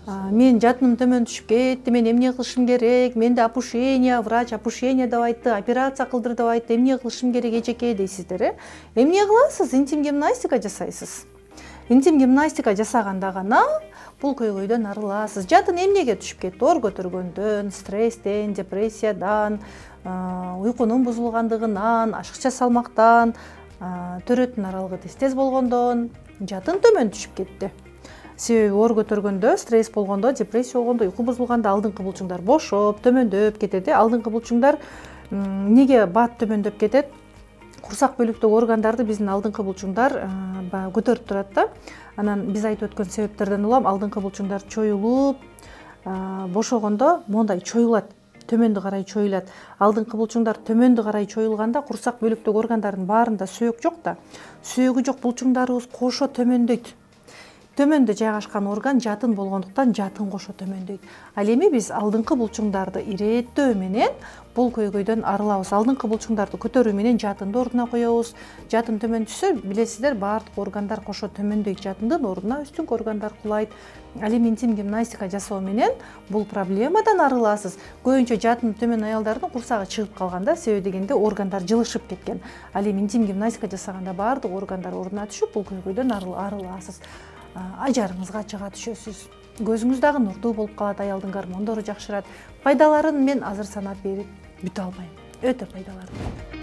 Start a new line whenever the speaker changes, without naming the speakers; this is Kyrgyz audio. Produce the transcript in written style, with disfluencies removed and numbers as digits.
Мен жатыным төмөн түшүп кетти, мен эмне кылышым керек, менде опушение, врач опушение деп айтты, операция кылдыр деп айтты, эмне кылышым керек эжеке дейсиздер. Эмне кыласыз? Интим гимнастика жасайсыз. Интим гимнастика жасаганда гана бул көйгөйдөн арыласыз. Жатын эмнеге түшүп кетти? Оор көтөргөндөн, стресстен, депрессиядан, уйкунун бузулгандыгынан, ашыкча салмактан, төрөттүн аралыгы тез болгондон жатын төмөн түшүп кетти. Себеби оор көтөргөндө, стресс болгондо, депрессия болгондо, уйку бузулганда алдыңкы булчуңдар бошоп, төмөндөп кетет. Алдыңкы булчуңдар неге бат төмөндөп кетет? Курсак бөлүктөгү органдарды биздин алдыңкы булчуңдар көтөрүп турат да. Анан биз айтып өткөн себептерден улам алдыңкы булчуңдар чоюлуп, бошогондо мондай чоюлат, төмөндү карай чоюлат. Алдыңкы булчуңдар төмөндү карай чоюлганда курсак бөлүктөгү органдардын баарында сөөк жок да. Сөөгү жок булчуңдарыбыз кошо төмөндөйт. Төмөндө жайгашкан орган жатын болгондуктан жатын кошо төмөндөйт. Ал эми биз алдыңкы булчуңдарды ирээттөө менен бул көйгөйдөн арылабыз. Алдыңкы булчуңдарды көтөрүү менен жатынды ордуна коебуз. Жатын төмөн түшсө, билесиздер, баардык органдар кошо төмөндөйт, жатындын ордуна үстүнкү органдар кулайт. Ал эми интим гимнастика жасоо менен бул проблемадан арыласыз. Көбүнчө жатын төмөн аялдардын курсагы чыгып калганда, себеби дегенде органдар жылышып кеткен. Ал эми интим гимнастика жасаганда баардык органдар ордуна түшүп, бул көйгөйдөн арыласыз. Ажарыңызга чыга түшөсүз. Көзүңүз дагы нурдуу болуп калат, аялдын гормондору жакшырат. Пайдаларын мен азыр санап берип бүтө албайм. Өтө пайдалары.